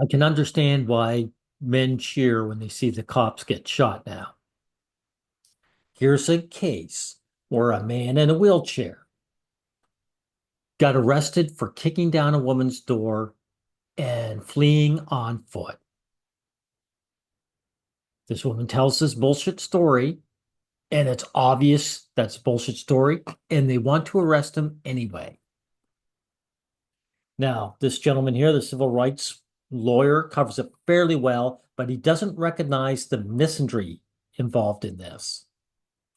I can understand why men cheer when they see the cops get shot now. Here's a case where a man in a wheelchair got arrested for kicking down a woman's door and fleeing on foot. This woman tells this bullshit story, and it's obvious that's a bullshit story, and they want to arrest him anyway. Now, this gentleman here, the civil rights lawyer, covers it fairly well, but he doesn't recognize the misandry involved in this,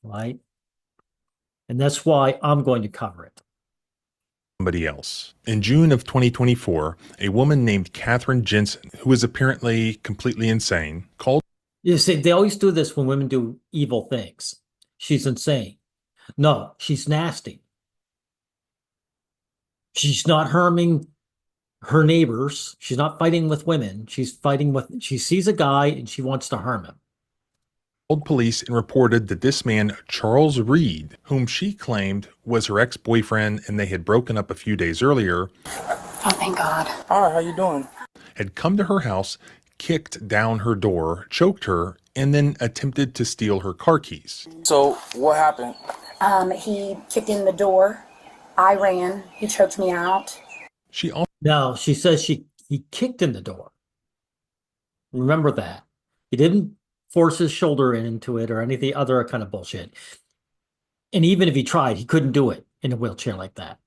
right? And that's why I'm going to cover it. Somebody else. In June of 2024, a woman named Katherine Jensen, who is apparently completely insane, called. You see, they always do this when women do evil things. She's insane. No, she's nasty. She's not harming her neighbors. She's not fighting with women. She sees a guy and she wants to harm him. Called police and reported that this man, Charles Reed, whom she claimed was her ex-boyfriend and they had broken up a few days earlier. Oh, thank God. Hi, how you doing? Had come to her house, kicked down her door, choked her, and then attempted to steal her car keys. So, what happened? He kicked in the door. I ran. He choked me out. Now, she says he kicked in the door. Remember that. He didn't force his shoulder into it or anything other kind of bullshit. And even if he tried, he couldn't do it in a wheelchair like that.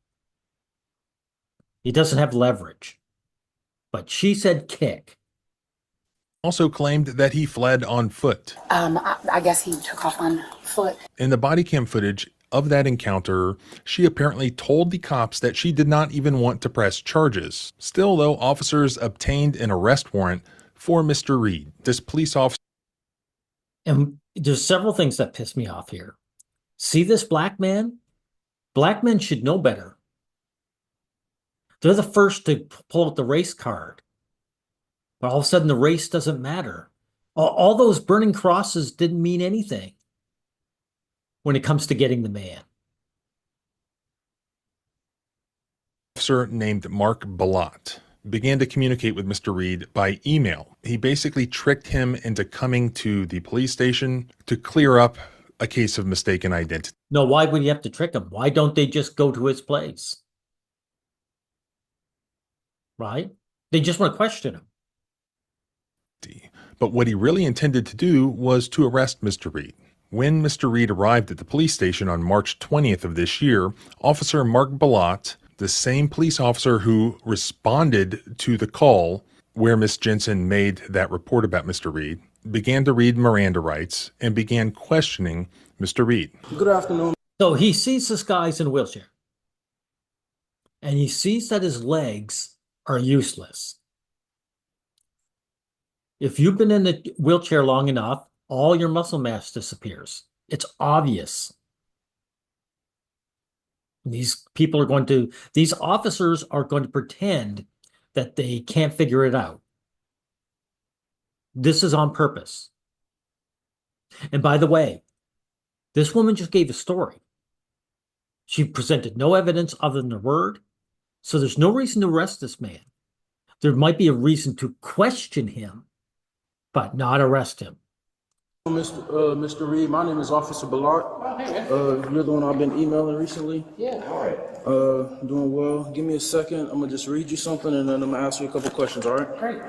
He doesn't have leverage. But she said kick. Also claimed that he fled on foot. I guess he took off on foot. In the body cam footage of that encounter, she apparently told the cops that she did not even want to press charges. Still, though, officers obtained an arrest warrant for Mr. Reed. This police officer. And there's several things that piss me off here. See this black man? Black men should know better. They're the first to pull out the race card. But all of a sudden, the race doesn't matter. All those burning crosses didn't mean anything when it comes to getting the man. Officer named Mark Balot began to communicate with Mr. Reed by email. He basically tricked him into coming to the police station to clear up a case of mistaken identity. No, why would you have to trick him? Why don't they just go to his place? Right? They just want to question him. But what he really intended to do was to arrest Mr. Reed. When Mr. Reed arrived at the police station on March 20th of this year, Officer Mark Balot, the same police officer who responded to the call where Miss Jensen made that report about Mr. Reed, began to read Miranda rights and began questioning Mr. Reed. Good afternoon. So he sees this guy's in a wheelchair. And he sees that his legs are useless. If you've been in the wheelchair long enough, all your muscle mass disappears. It's obvious. These officers are going to pretend that they can't figure it out. This is on purpose. And by the way, this woman just gave a story. She presented no evidence other than her word. So there's no reason to arrest this man. There might be a reason to question him, but not arrest him. Mr. Reed, my name is Officer Ballard. You're the one I've been emailing recently. Yeah, all right. Doing well. Give me a second. I'm gonna just read you something and then I'm gonna ask you a couple questions, all right? Great.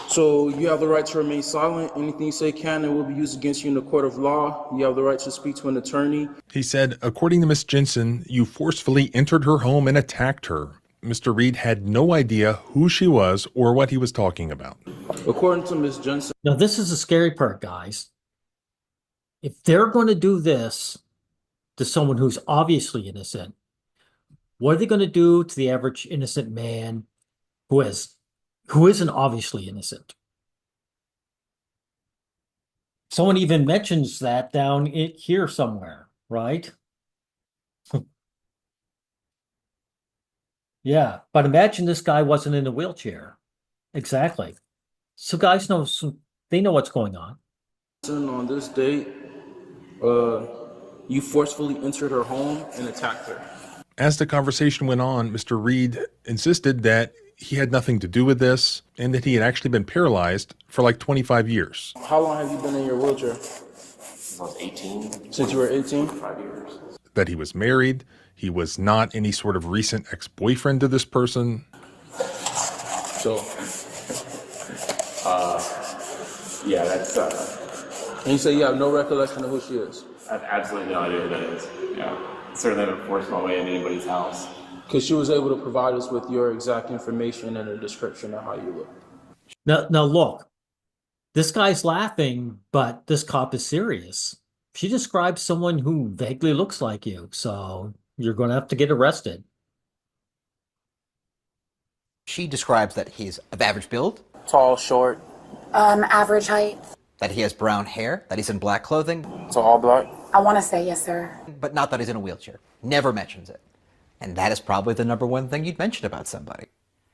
So you have the right to remain silent. Anything you say can and will be used against you in the court of law. You have the right to speak to an attorney. He said, according to Miss Jensen, you forcefully entered her home and attacked her. Mr. Reed had no idea who she was or what he was talking about. According to Miss Jensen. Now, this is the scary part, guys. If they're going to do this to someone who's obviously innocent, what are they going to do to the average innocent man who isn't obviously innocent? Someone even mentions that down here somewhere, right? Yeah, but imagine this guy wasn't in a wheelchair. Exactly. So guys they know what's going on. On this date, you forcefully entered her home and attacked her. As the conversation went on, Mr. Reed insisted that he had nothing to do with this and that he had actually been paralyzed for like 25 years. How long have you been in your wheelchair? Since I was 18. Since you were 18? 5 years. That he was married. He was not any sort of recent ex-boyfriend to this person. So, Yeah, that's, and you say you have no recollection of who she is? I have absolutely no idea who that is. Yeah. Certainly haven't forced my way into anybody's house. Because she was able to provide us with your exact information and a description of how you look. Now look, this guy's laughing, but this cop is serious. She describes someone who vaguely looks like you, so you're going to have to get arrested. She describes that he's of average build, Tall, short, Average height. that he has brown hair, that he's in black clothing, so all black. I want to say yes, sir. but not that he's in a wheelchair. Never mentions it. And that is probably the number one thing you'd mention about somebody.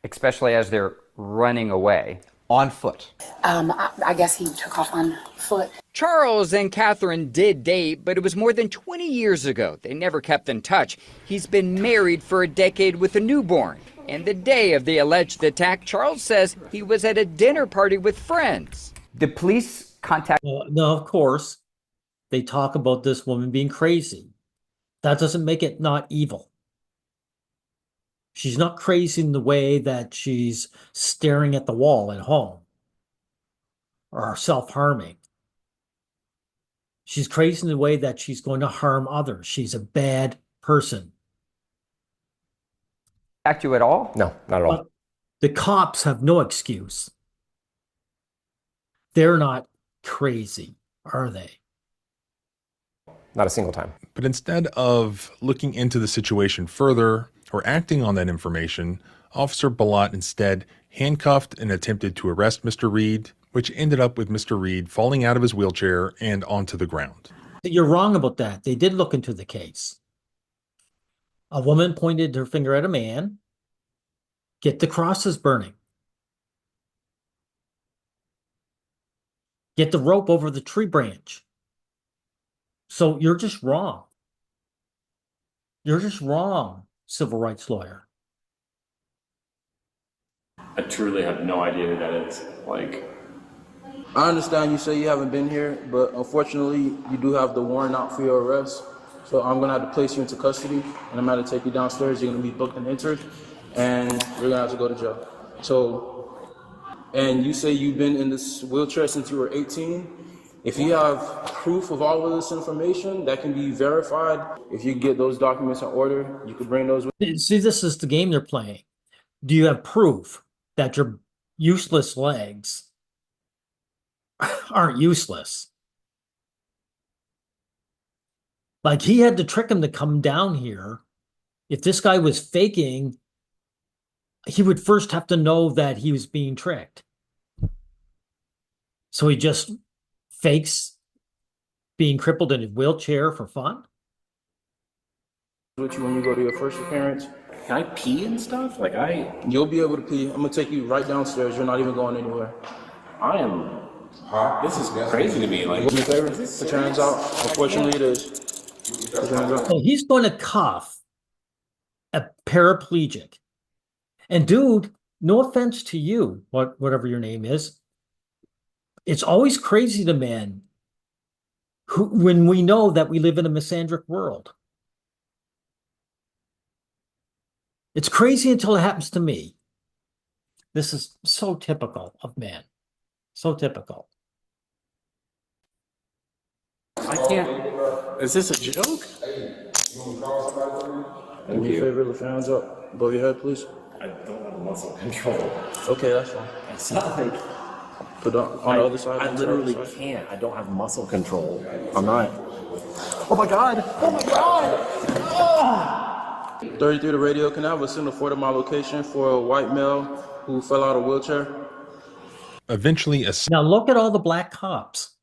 Especially as they're running away. On foot. I guess he took off on foot. Charles and Catherine did date, but it was more than 20 years ago. They never kept in touch. He's been married for a decade with a newborn. And the day of the alleged attack, Charles says he was at a dinner party with friends. The police contact. No, of course, they talk about this woman being crazy. That doesn't make it not evil. She's not crazy in the way that she's staring at the wall at home or self-harming. She's crazy in the way that she's going to harm others. She's a bad person. Contact you at all? No, not at all. But the cops have no excuse. They're not crazy, are they? Not a single time. But instead of looking into the situation further or acting on that information, Officer Balot instead handcuffed and attempted to arrest Mr. Reed, which ended up with Mr. Reed falling out of his wheelchair and onto the ground. You're wrong about that. They did look into the case. A woman pointed her finger at a man. Get the crosses burning. Get the rope over the tree branch. So you're just wrong. You're just wrong, civil rights lawyer. I truly have no idea who that is. Like, I understand you say you haven't been here, but unfortunately, you do have the warrant out for your arrest. So I'm gonna have to place you into custody, and I'm gonna take you downstairs. You're gonna be booked and entered, and you're gonna have to go to jail. So, and you say you've been in this wheelchair since you were 18. If you have proof of all of this information that can be verified, if you get those documents in order, you could bring those with. See, this is the game they're playing. Do you have proof that your useless legs aren't useless? Like, he had to trick him to come down here. If this guy was faking, he would first have to know that he was being tricked. So he just fakes being crippled in a wheelchair for fun? With you when you go to your first appearance. can I pee and stuff? Like, You'll be able to pee. I'm gonna take you right downstairs. You're not even going anywhere. I am, this is crazy to me. Like, Do me a favor. Put your hands out. Unfortunately, it is. Put your hands out. So he's going to cuff a paraplegic. And dude, no offense to you, whatever your name is, it's always crazy to men who, when we know that we live in a misandric world. It's crazy until it happens to me. This is so typical of men. So typical. I can't, is this a joke? Do me a favor. Lift your hands up above your head, please. I don't have muscle control. Okay, that's fine. It's not like, Put on the other side. I on the literally other side. can't. I don't have muscle control. I'm not. Oh my God. Oh my God. 33 to radio. Can I have a signal for my location for a white male who fell out of a wheelchair? Eventually, a Now look at all the black cops.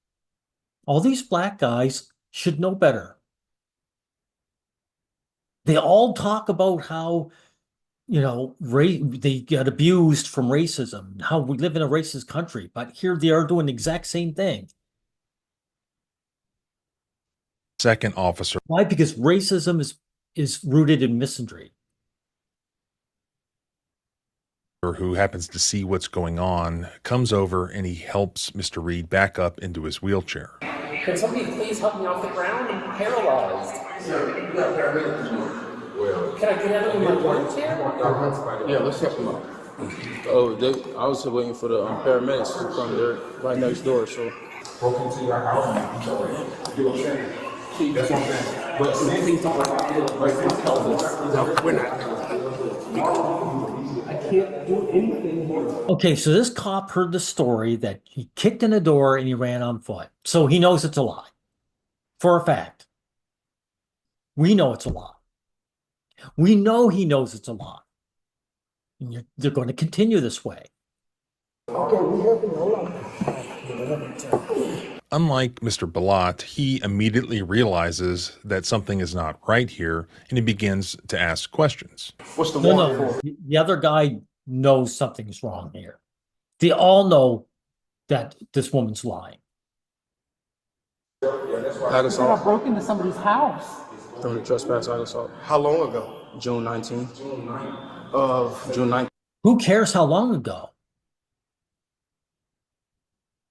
All these black guys should know better. They all talk about how, they get abused from racism, how we live in a racist country, but here they are doing the exact same thing. second officer Why? Because racism is rooted in misandry. who happens to see what's going on, comes over and he helps Mr. Reed back up into his wheelchair. Can somebody please help me off the ground? I'm paralyzed. Can I get out of my wheelchair? Yeah, let's help him out. Oh, I was waiting for the paramedics to come. They're right next door, so. Broke into your house and do a shame. That's what I'm saying. But please don't no, we're not. I can't do anything here. Okay, so this cop heard the story that he kicked in the door and he ran on foot. So he knows it's a lie. For a fact. We know it's a lie. We know he knows it's a lie. And they're going to continue this way. Okay, we have to hold on. Unlike Mr. Balot, he immediately realizes that something is not right here, and he begins to ask questions. What's the warrant for? The other guy knows something's wrong here. They all know that this woman's lying. I broke into somebody's house. From the trespass assault. How long ago? June 19th. June 19th. Who cares how long ago?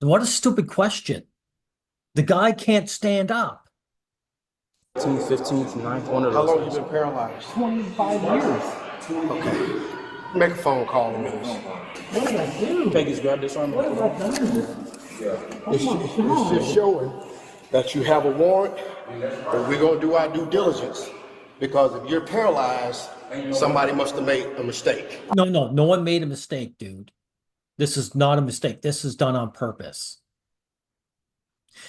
What a stupid question. The guy can't stand up. 15th, 9th, one of How those. long you been paralyzed? 25 years. Okay. Make a phone call to me. What did I do? Peggy's grab this arm. What have I done? It's just showing that you have a warrant, but we're going to do our due diligence. Because if you're paralyzed, somebody must have made a mistake. No one made a mistake, dude. This is not a mistake. This is done on purpose.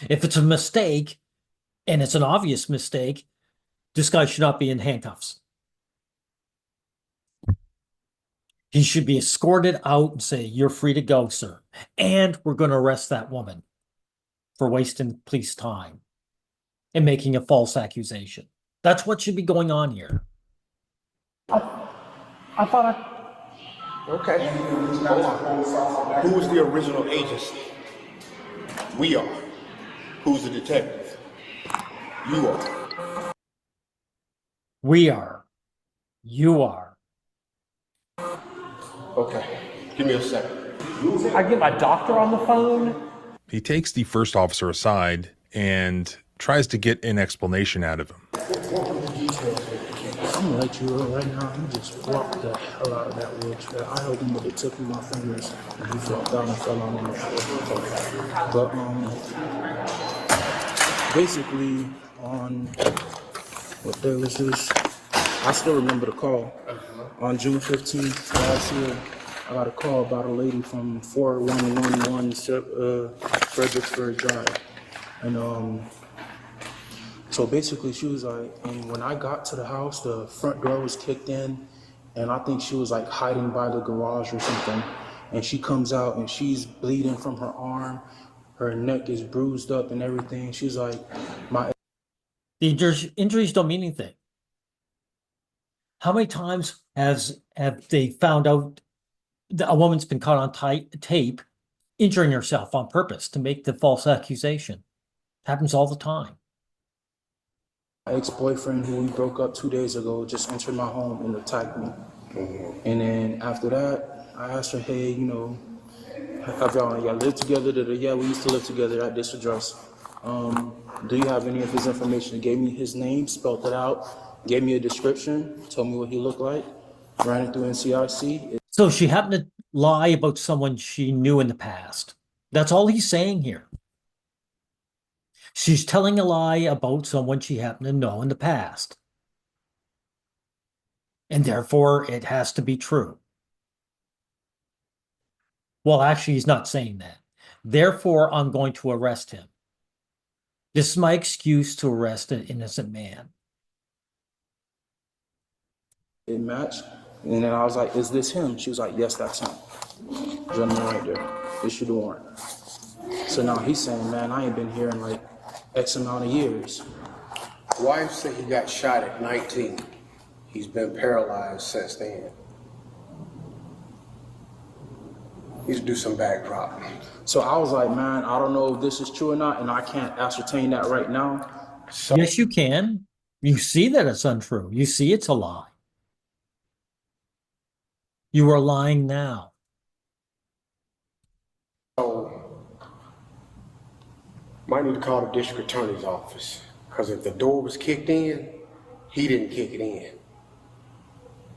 If it's a mistake, and it's an obvious mistake, this guy should not be in handcuffs. He should be escorted out and say, "You're free to go, sir." And we're going to arrest that woman for wasting police time and making a false accusation. That's what should be going on here. I thought Okay. Hold on. Who was the original agency? We are. Who's the detective? You are. We are. You are. Okay. Give me a second. I get my doctor on the phone. He takes the first officer aside and tries to get an explanation out of him. I'm gonna let you know right now. He just walked the hell out of that wheelchair. I held him with the tip of my fingers, and he fell down and fell on the floor. But basically, on what day was this? I still remember the call. On June 15th last year, I got a call about a lady from 4111 Fredericksburg Drive, and so basically, she was like, and when I got to the house, the front door was kicked in, and I think she was like hiding by the garage or something. And she comes out and she's bleeding from her arm. Her neck is bruised up and everything. She's like, The injuries don't mean anything. How many times have they found out that a woman's been caught on tape injuring herself on purpose to make the false accusation? Happens all the time. My ex-boyfriend, who we broke up 2 days ago, just entered my home and attacked me. And then after that, I asked her, hey, have y'all lived together? Yeah, we used to live together at this address. Do you have any of his information? He gave me his name, spelled it out, gave me a description, told me what he looked like, ran it through NCIC. So she happened to lie about someone she knew in the past. That's all he's saying here. She's telling a lie about someone she happened to know in the past. And therefore, it has to be true. Well, actually, he's not saying that. Therefore, I'm going to arrest him. This is my excuse to arrest an innocent man. It matched. And then I was like, is this him? She was like, yes, that's him. Gentleman right there. Issue the warrant. So now he's saying, man, I ain't been here in like X amount of years. Wife said he got shot at 19. He's been paralyzed since then. He's do some backdrop. So I was like, man, I don't know if this is true or not, and I can't ascertain that right now. So Yes, you can. You see that it's untrue. You see it's a lie. You are lying now. So, might need to call the district attorney's office, because if the door was kicked in, he didn't kick it in.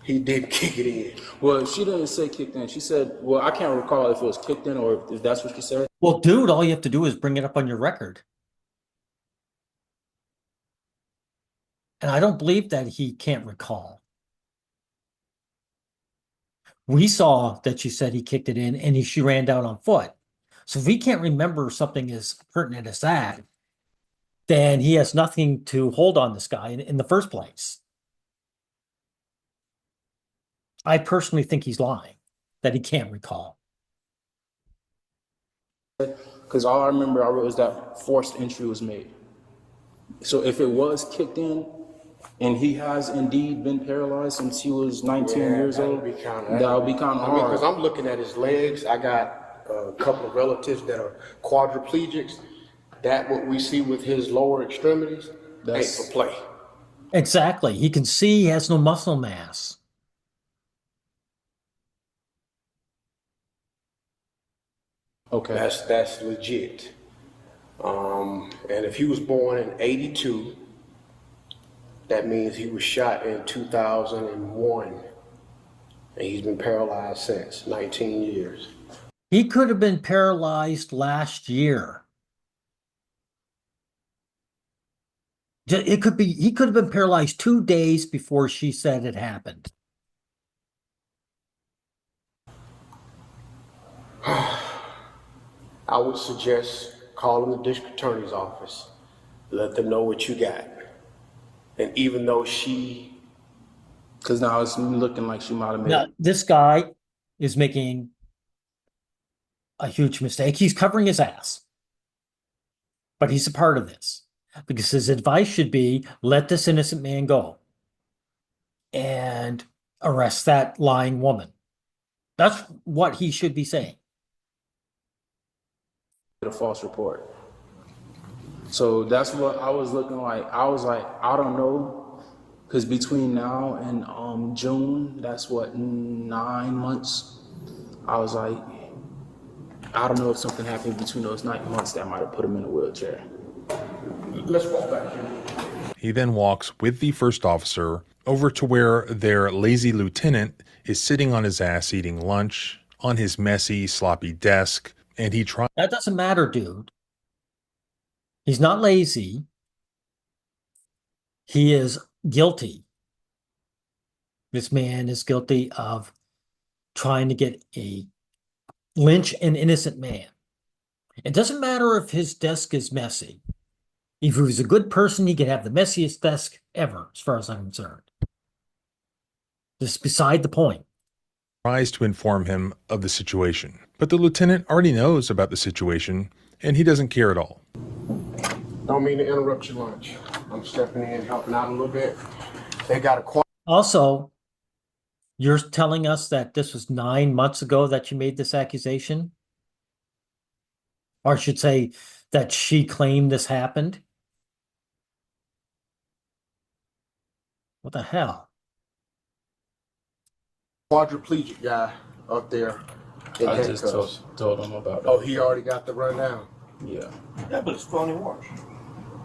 He didn't kick it in. Well, she didn't say kicked in. She said, well, I can't recall if it was kicked in or if that's what she said. Well, dude, all you have to do is bring it up on your record. And I don't believe that he can't recall. We saw that she said he kicked it in and she ran down on foot. So if he can't remember something as pertinent as that, then he has nothing to hold on this guy in the first place. I personally think he's lying, that he can't recall. Because all I remember I wrote was that forced entry was made. So if it was kicked in, and he has indeed been paralyzed since he was 19 years old, that would be kind of hard. Because I'm looking at his legs. I got a couple of relatives that are quadriplegics. That what we see with his lower extremities, ain't for play. Exactly. He can see he has no muscle mass. Okay. That's legit. And if he was born in 82, that means he was shot in 2001. And he's been paralyzed since, 19 years. He could have been paralyzed last year. He could have been paralyzed 2 days before she said it happened. I would suggest calling the district attorney's office. Let them know what you got. And even though because now it's looking like she might have made now, this guy is making a huge mistake. He's covering his ass. But he's a part of this. Because his advice should be, let this innocent man go. And arrest that lying woman. That's what he should be saying. a false report. So that's what I was looking like. I was like, I don't know, because between now and June, that's what, 9 months. I was like, I don't know if something happened between those 9 months that might have put him in a wheelchair. Let's walk back here. He then walks with the first officer over to where their lazy lieutenant is sitting on his ass eating lunch on his messy, sloppy desk, and he tries. That doesn't matter, dude. He's not lazy. He is guilty. This man is guilty of trying to lynch an innocent man. It doesn't matter if his desk is messy. If he was a good person, he could have the messiest desk ever, as far as I'm concerned. This is beside the point. Tries to inform him of the situation, but the lieutenant already knows about the situation, and he doesn't care at all. Don't mean to interrupt your lunch. I'm stepping in, helping out a little bit. They got a Also, you're telling us that this was 9 months ago that you made this accusation? Or I should say that she claimed this happened? What the hell? quadriplegic guy up there. I just told him about it. Oh, he already got the rundown? Yeah. Yeah, but it's phony wash.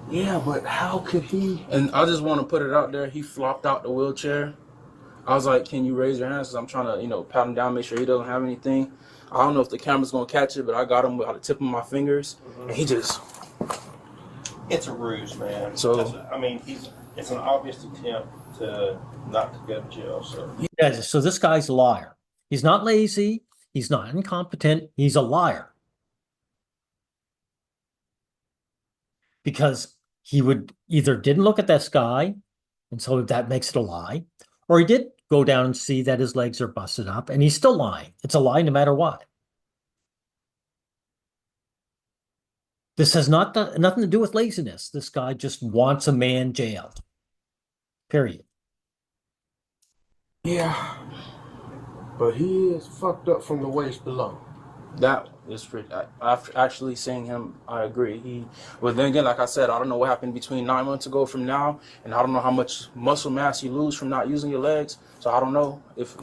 Yeah, but how could he? And I just want to put it out there. He flopped out the wheelchair. I was like, can you raise your hands? Because I'm trying to, pat him down, make sure he doesn't have anything. I don't know if the camera's going to catch it, but I got him by the tip of my fingers. And he just... It's a ruse, man. So, it's an obvious attempt to not to go to jail. So Yeah, so this guy's a liar. He's not lazy. He's not incompetent. He's a liar. Because he would either didn't look at this guy, and so that makes it a lie, or he did go down and see that his legs are busted up, and he's still lying. It's a lie no matter what. This has nothing to do with laziness. This guy just wants a man jailed. Period. Yeah. But he is fucked up from the waist below. that is pretty... After actually seeing him, I agree. But then again, like I said, I don't know what happened between 9 months ago from now, and I don't know how much muscle mass you lose from not using your legs. So I don't know if,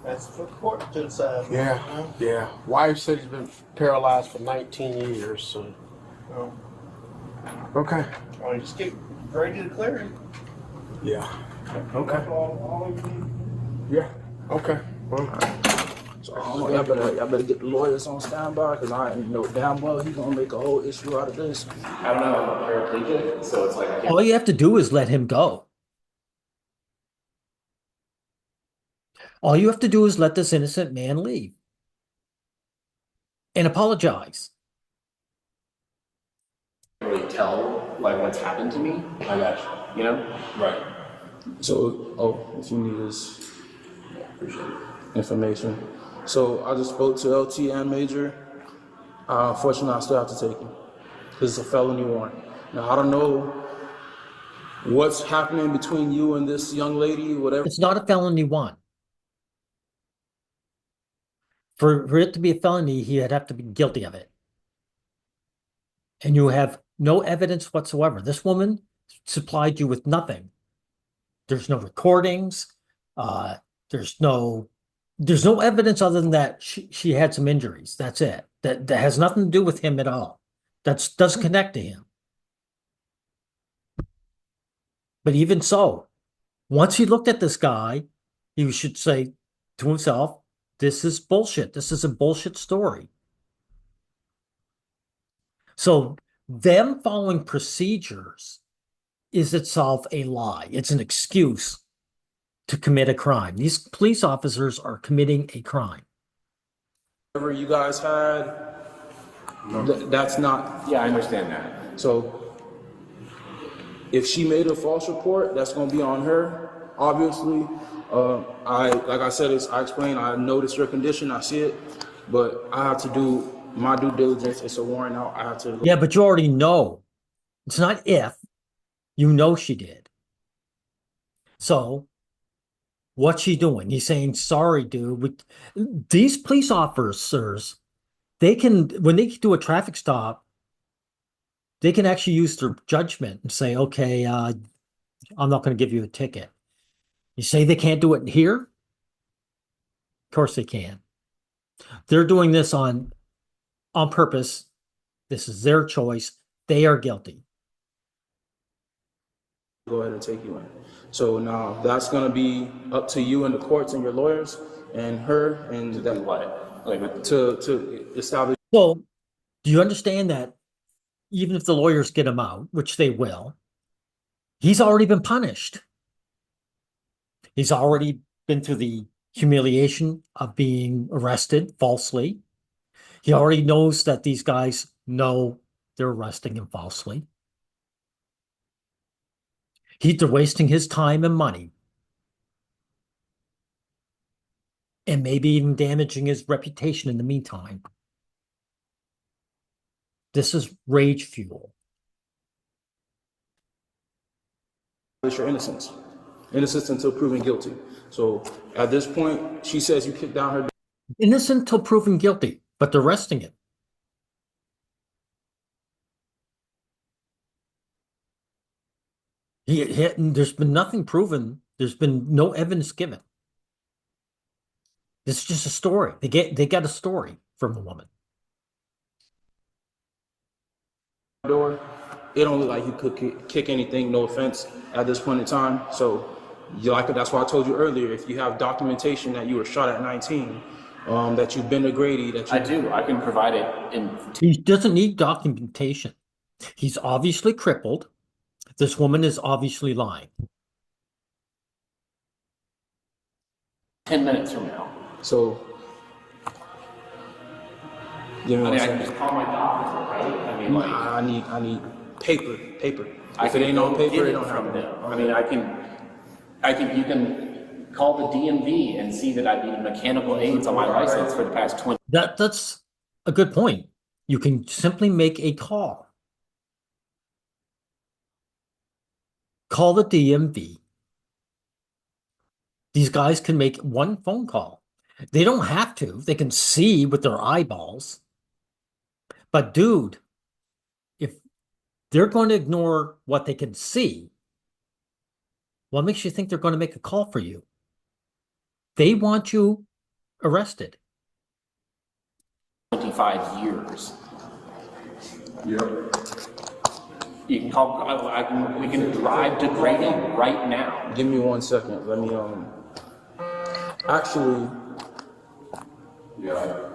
That's for the court to decide. Yeah, yeah. Wife said he's been paralyzed for 19 years, so. Oh. Okay. Oh, you just get ready to declare it. Yeah. Okay. That's all you need. Yeah. Okay. Well, So y'all better get the lawyers on standby because I know damn well he's gonna make a whole issue out of this. I don't know, I'm a paraplegic, so it's like I can't. All you have to do is let him go. All you have to do is let this innocent man leave and apologize. Really tell like what's happened to me. I got you. You know? Right. So, if you need this information. So I just spoke to LT and Major. Unfortunately, I still have to take him because it's a felony warrant. Now, I don't know what's happening between you and this young lady, whatever. It's not a felony one. For it to be a felony, he'd have to be guilty of it. And you have no evidence whatsoever. This woman supplied you with nothing. There's no recordings. There's no evidence other than that she had some injuries. That's it. That has nothing to do with him at all. That doesn't connect to him. But even so, once he looked at this guy, he should say to himself, this is bullshit. This is a bullshit story. So them following procedures is itself a lie. It's an excuse to commit a crime. These police officers are committing a crime. Whatever you guys had, that's not. Yeah, I understand that. So if she made a false report, that's going to be on her. Obviously, like I said, I explained. I noticed your condition. I see it, but I have to do my due diligence. It's a warrant out. I have to. Yeah, but you already know. It's not if. You know she did. So what's she doing? He's saying, sorry, dude. These police officers, when they do a traffic stop, they can actually use their judgment and say, okay, I'm not going to give you a ticket. You say they can't do it here? Of course they can. They're doing this on purpose. This is their choice. They are guilty. Go ahead and take you in. So now that's going to be up to you and the courts and your lawyers and her and that What? Like to establish. So do you understand that even if the lawyers get him out, which they will, he's already been punished. He's already been through the humiliation of being arrested falsely. He already knows that these guys know they're arresting him falsely. They're wasting his time and money. And maybe even damaging his reputation in the meantime. This is rage fuel. Your innocence. Innocence until proven guilty. So at this point, she says you kicked down her. Innocent until proven guilty, but they're arresting him. There's been nothing proven. There's been no evidence given. This is just a story. They got a story from the woman. Door. It don't look like you could kick anything. No offense at this point in time. So that's why I told you earlier. If you have documentation that you were shot at 19, that you've been to Grady, I do. I can provide it. He doesn't need documentation. He's obviously crippled. This woman is obviously lying. 10 minutes from now. So, I mean, I can just call my doctor, right? I mean, like, I need paper. If it ain't on paper, it don't happen. I mean, you can call the DMV and see that I've needed mechanical aids on my license for the past 20. That's a good point. You can simply make a call. Call the DMV. These guys can make one phone call. They don't have to. They can see with their eyeballs. But dude, if they're going to ignore what they can see, what makes you think they're going to make a call for you? They want you arrested. 25 years. Yep. You can call, we can drive to Grading right now. Give me 1 second. Let me, actually, yeah.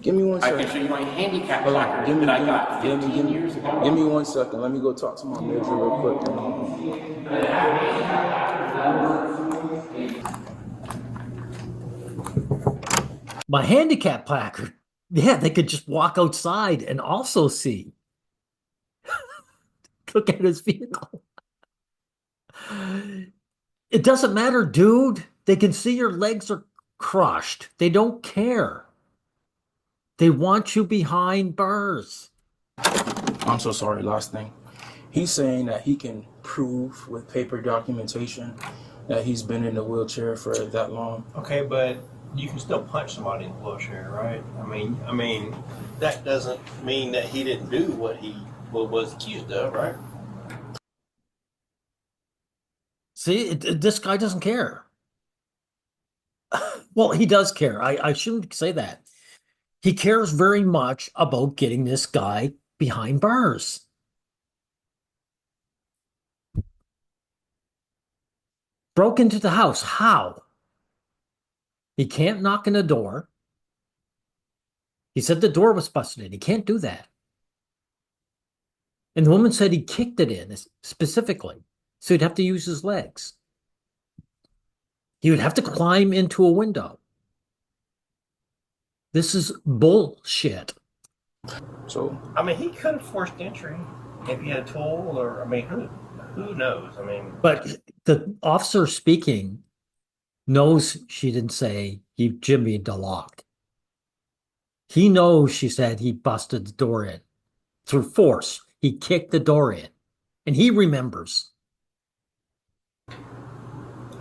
Give me 1 second. I can show you my handicap placard that I got 15 years ago. Give me 1 second. Let me go talk to my manager real quick. My handicap placard. Yeah, they could just walk outside and also see. Look at his vehicle. It doesn't matter, dude. They can see your legs are crushed. They don't care. They want you behind bars. I'm so sorry, last thing. He's saying that he can prove with paper documentation that he's been in a wheelchair for that long. Okay, but you can still punch somebody in the wheelchair, right? I mean, that doesn't mean that he didn't do what he was accused of, right? See, this guy doesn't care. Well, he does care. I shouldn't say that. He cares very much about getting this guy behind bars. Broke into the house. How? He can't knock on the door. He said the door was busted in. He can't do that. And the woman said he kicked it in specifically. So he'd have to use his legs. He would have to climb into a window. This is bullshit. So, I mean, he could have forced entry if he had a tool, or, I mean, who knows? I mean, but the officer speaking knows she didn't say he jimmied the lock. He knows she said he busted the door in through force. He kicked the door in, and he remembers.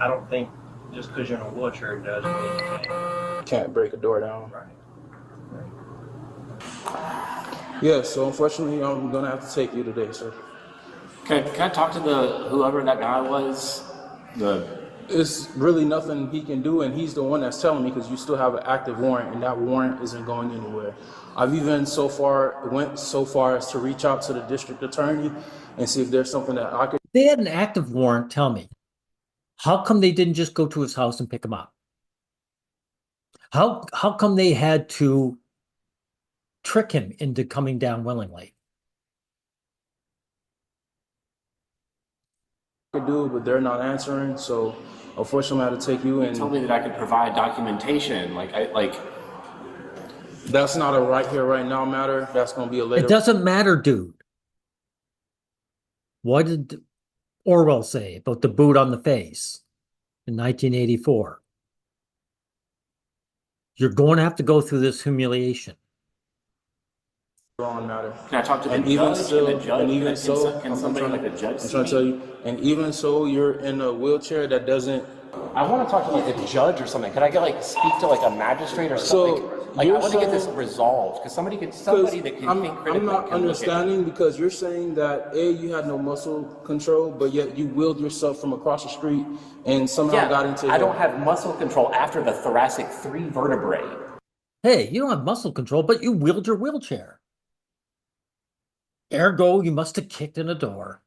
I don't think just because you're in a wheelchair doesn't mean you can't break a door down. Right. Yeah, so unfortunately, I'm going to have to take you today, sir. Can I talk to whoever that guy was? It's really nothing he can do, and he's the one that's telling me, because you still have an active warrant, and that warrant isn't going anywhere. I've even went so far as to reach out to the district attorney and see if there's something that I could. They had an active warrant. Tell me, how come they didn't just go to his house and pick him up? How come they had to trick him into coming down willingly? Could do, but they're not answering, so unfortunately I had to take you and told me that I could provide documentation. That's not a right here, right now matter. That's going to be a later. It doesn't matter, dude. What did Orwell say about the boot on the face in 1984? You're going to have to go through this humiliation. On matter. Can I talk to the and judge? Even so, can the judge, and even so, can somebody like the judge I'm trying to tell you, and even so, you're in a wheelchair that doesn't. I want to talk to like a judge or something. Could I get speak to a magistrate or something? I want to get this resolved because somebody that can think critically. I'm not understanding, because you're saying that you had no muscle control, but yet you wheeled yourself from across the street and somehow got into. I don't have muscle control after the thoracic 3 vertebrae. Hey, you don't have muscle control, but you wheeled your wheelchair. Ergo, you must have kicked in a door.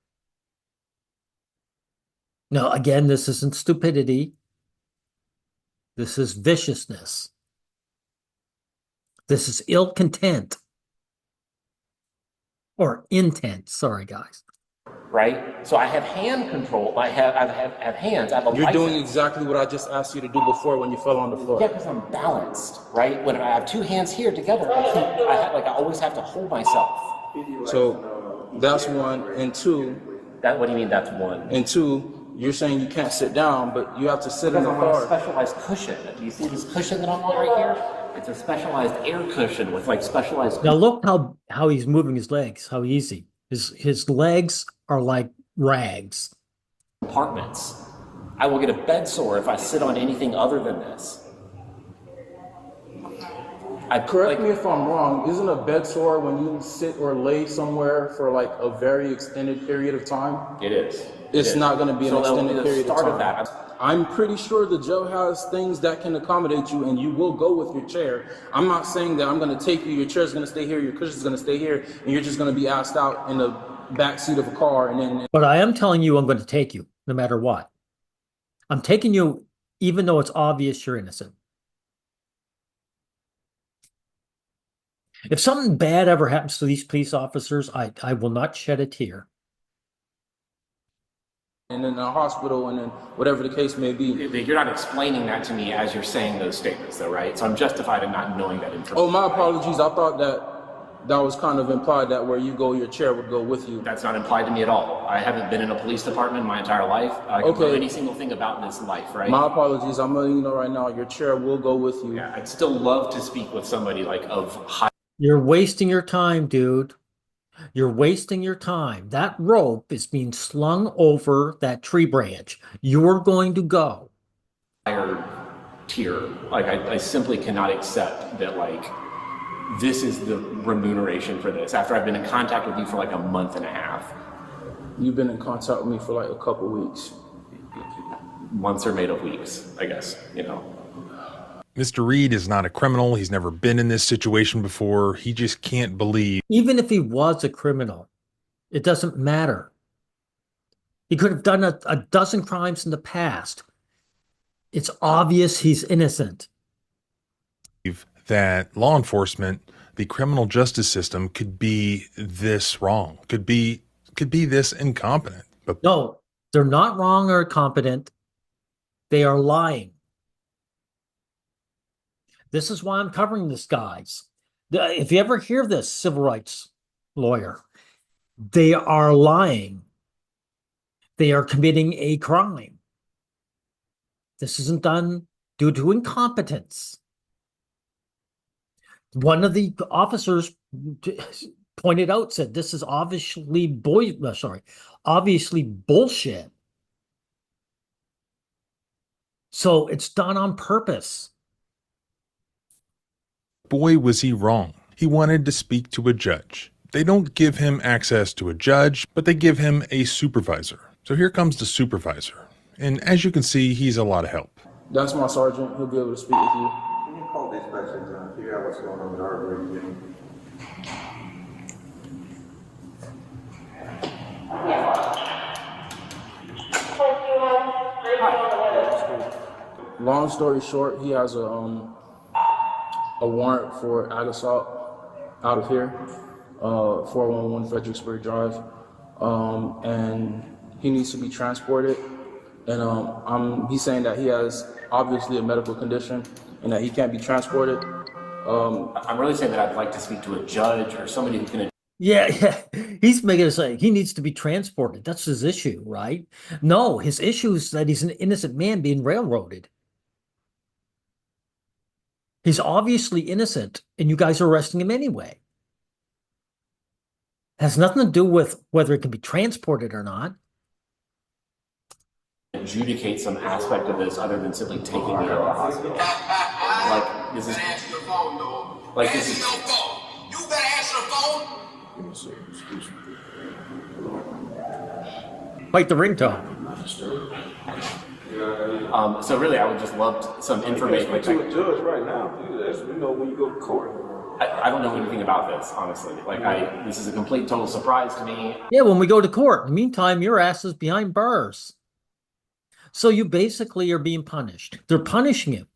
Now, again, this isn't stupidity. This is viciousness. This is ill content. Or intent. Sorry, guys. Right? So I have hand control. I have hands. I have a You're license. doing exactly what I just asked you to do before when you fell on the floor. Yeah, because I'm balanced, right? When I have 2 hands here together, I always have to hold myself. So that's one, and two. What do you mean that's one? And two, you're saying you can't sit down, but you have to sit in the I'm on a car. specialized cushion. Do you see this cushion that I'm on right here? It's a specialized air cushion with specialized. Now look how he's moving his legs. How easy. His legs are like rags. Compartments. I will get a bed sore if I sit on anything other than this. Correct me if I'm wrong, isn't a bed sore when you sit or lay somewhere for a very extended period of time? It is. It's not going to be an extended period of time. I'm pretty sure the jail has things that can accommodate you, and you will go with your chair. I'm not saying that I'm going to take you, your chair's going to stay here, your cushion's going to stay here, and you're just going to be asked out in the back seat of a car. And then. But I am telling you I'm going to take you no matter what. I'm taking you even though it's obvious you're innocent. If something bad ever happens to these police officers, I will not shed a tear. And in a hospital, and then whatever the case may be. You're not explaining that to me as you're saying those statements, though, right? So I'm justified in not knowing that information. Oh, my apologies. I thought that was kind of implied, that where you go, your chair would go with you. That's not implied to me at all. I haven't been in a police department my entire life. I don't know any single thing about this life, right? My apologies. I'm letting you know right now, your chair will go with you. Yeah, I'd still love to speak with somebody like of high. You're wasting your time, dude. You're wasting your time. That rope is being slung over that tree branch. You're going to go. Higher tier. Like, I simply cannot accept that, like, this is the remuneration for this after I've been in contact with you for like a month and a half. You've been in contact with me for like a couple weeks. Months are made of weeks, I guess, you know. Mr. Reed is not a criminal. He's never been in this situation before. He just can't believe. Even if he was a criminal, it doesn't matter. He could have done a dozen crimes in the past. It's obvious he's innocent. That law enforcement, the criminal justice system, could be this wrong, could be this incompetent. But no, they're not wrong or incompetent. They are lying. This is why I'm covering this, guys. If you ever hear this, civil rights lawyer, they are lying. They are committing a crime. This isn't done due to incompetence. One of the officers pointed out, said this is obviously bullshit. So it's done on purpose. Boy, was he wrong. He wanted to speak to a judge. They don't give him access to a judge, but they give him a supervisor. So here comes the supervisor. And as you can see, he's a lot of help. That's my sergeant. He'll be able to speak with you. Can you call this person to figure out what's going on with our review? Long story short, he has a warrant for ag assault out of here, 411 Fredericksburg Drive, and he needs to be transported. And he's saying that he has obviously a medical condition and that he can't be transported. I'm really saying that I'd like to speak to a judge or somebody who can. Yeah. He's making it say he needs to be transported. That's his issue, right? No, his issue is that he's an innocent man being railroaded. He's obviously innocent, and you guys are arresting him anyway. Has nothing to do with whether it can be transported or not. Adjudicate some aspect of this other than simply taking me to the hospital. Like this is. Like this is. You better answer the phone. Like the ringtone. So really, I would just love some information. Speak to a judge right now. We know when you go to court. I don't know anything about this, honestly. Like this is a complete total surprise to me. Yeah, when we go to court. In the meantime, your ass is behind bars. So you basically are being punished. They're punishing him.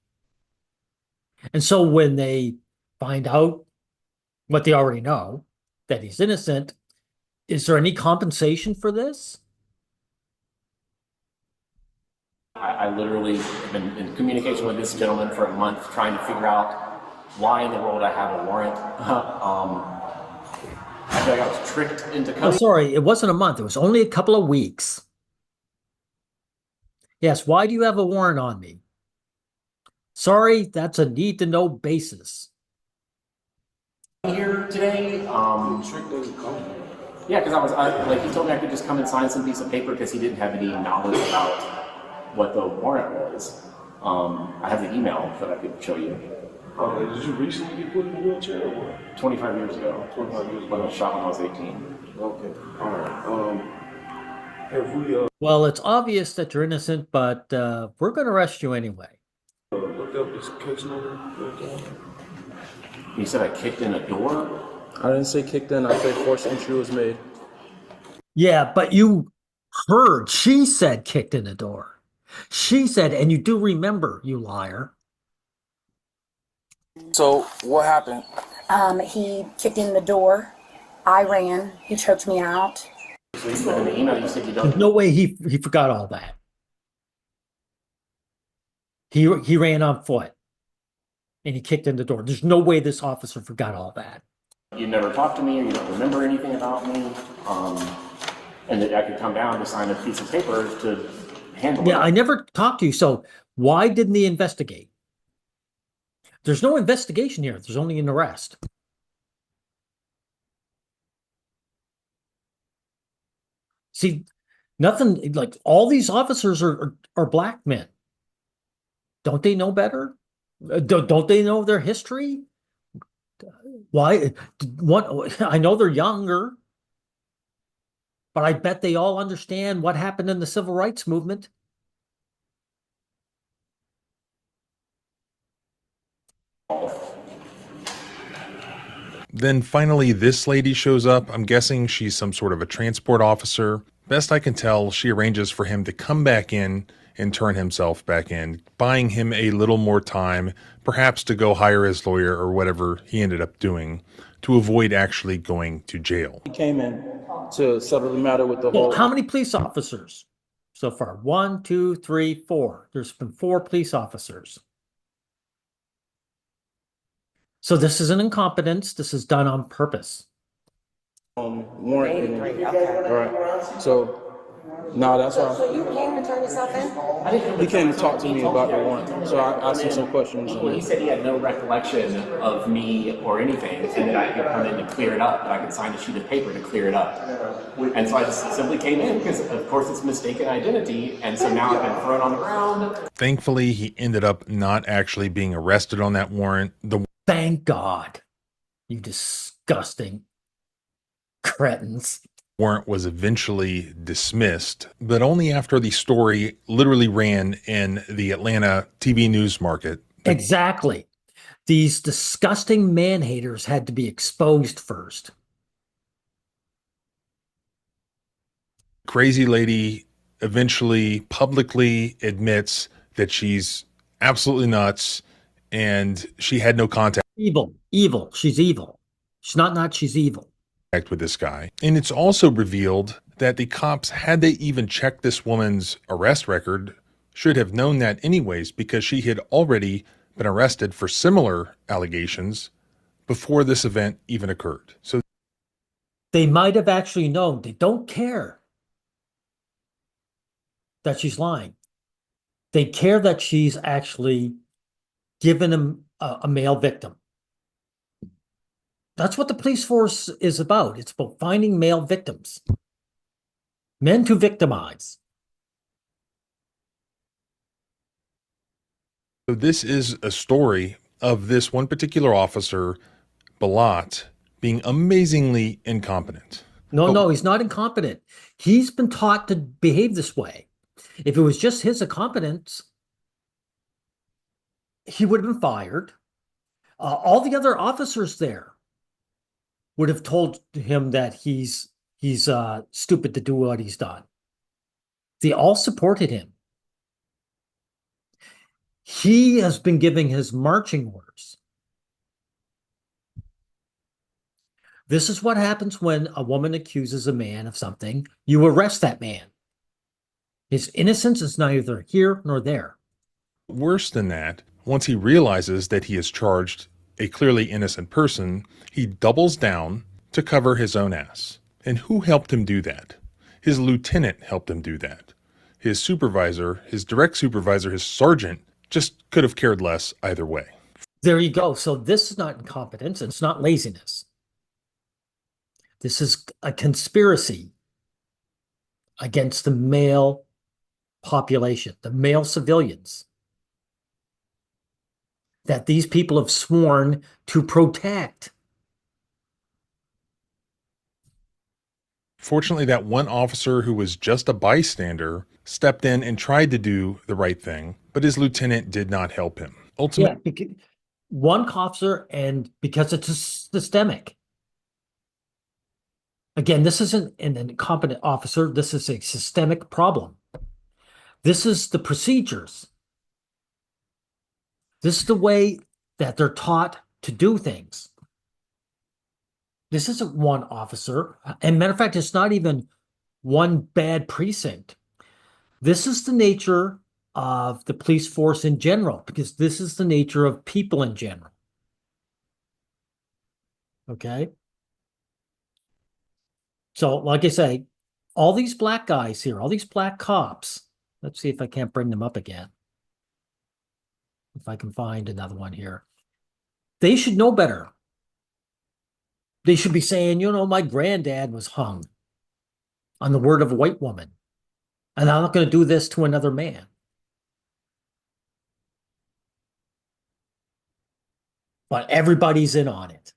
And so when they find out what they already know, that he's innocent, is there any compensation for this? I literally have been in communication with this gentleman for a month trying to figure out why in the world I have a warrant. I feel like I was tricked into coming. Oh, sorry, it wasn't a month. It was only a couple of weeks. Yes, why do you have a warrant on me? Sorry, that's a need-to-know basis. Here today, yeah, because like he told me I could just come and sign some piece of paper because he didn't have any knowledge about what the warrant was. I have the email that I could show you. Did you recently get put in a wheelchair or what? 25 years ago. 25 years ago. When I was shot when I was 18. Okay. All right. Have we Well, it's obvious that you're innocent, but we're going to arrest you anyway. looked up this case number? You said I kicked in a door? I didn't say kicked in. I said forced entry was made. Yeah, but you heard she said kicked in the door. She said, and you do remember, you liar. So what happened? He kicked in the door. I ran. He choked me out. So you said in the email you said you There's don't. no way he forgot all that. He ran on foot and he kicked in the door. There's no way this officer forgot all that. You never talked to me, or you don't remember anything about me, and that I could come down to sign a piece of paper to handle Yeah, it. I never talked to you. So why didn't he investigate? There's no investigation here. There's only an arrest. See, nothing like all these officers are black men. Don't they know better? Don't they know their history? Why? What? I know they're younger, but I bet they all understand what happened in the civil rights movement. Then finally, this lady shows up. I'm guessing she's some sort of a transport officer. Best I can tell, she arranges for him to come back in and turn himself back in, buying him a little more time, perhaps to go hire his lawyer or whatever he ended up doing, to avoid actually going to jail. He came in to settle the matter with the Well, whole. how many police officers so far? 1, 2, 3, 4. There's been 4 police officers. So this isn't incompetence. This is done on purpose. Warrant. All right. So, no, that's why. So you came and turned yourself in? He came to talk to me about the warrant. So I asked him some questions. Well, he said he had no recollection of me or anything, and that I could come in to clear it up, that I could sign a sheet of paper to clear it up. And so I just simply came in because, of course, it's mistaken identity, and so now I've been thrown on the ground. Thankfully, he ended up not actually being arrested on that warrant. The Thank God, you disgusting cretins. warrant was eventually dismissed, but only after the story literally ran in the Atlanta TV news market. Exactly. These disgusting man-haters had to be exposed first. Crazy lady eventually publicly admits that she's absolutely nuts and she had no contact Evil. She's evil. She's not nuts, she's evil. with this guy. And it's also revealed that the cops, had they even checked this woman's arrest record, should have known that anyways, because she had already been arrested for similar allegations before this event even occurred. So They might have actually known. They don't care that she's lying. They care that she's actually given him a male victim. That's what the police force is about. It's about finding male victims, men to victimize. So this is a story of this one particular officer, Balat, being amazingly incompetent. No, he's not incompetent. He's been taught to behave this way. If it was just his incompetence, he would have been fired. All the other officers there would have told him that he's stupid to do what he's done. They all supported him. He has been giving his marching orders. This is what happens when a woman accuses a man of something. You arrest that man. His innocence is neither here nor there. Worse than that, once he realizes that he has charged a clearly innocent person, he doubles down to cover his own ass. And who helped him do that? His lieutenant helped him do that. His supervisor, his direct supervisor, his sergeant, just could have cared less either way. There you go. So this is not incompetence. It's not laziness. This is a conspiracy against the male population, the male civilians, that these people have sworn to protect. Fortunately, that one officer who was just a bystander stepped in and tried to do the right thing, but his lieutenant did not help him. Ultimately, Yeah, because one officer, and because it's systemic. Again, this isn't an incompetent officer. This is a systemic problem. This is the procedures. This is the way that they're taught to do things. This isn't one officer. And matter of fact, it's not even one bad precinct. This is the nature of the police force in general, because this is the nature of people in general. Okay. So, like I say, all these black guys here, all these black cops, let's see if I can't bring them up again. If I can find another one here. They should know better. They should be saying, you know, my granddad was hung on the word of a white woman, and I'm not going to do this to another man. But everybody's in on it.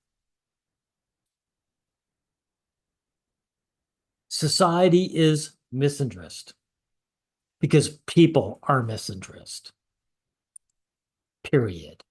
Society is misinterest because people are misinterest. Period.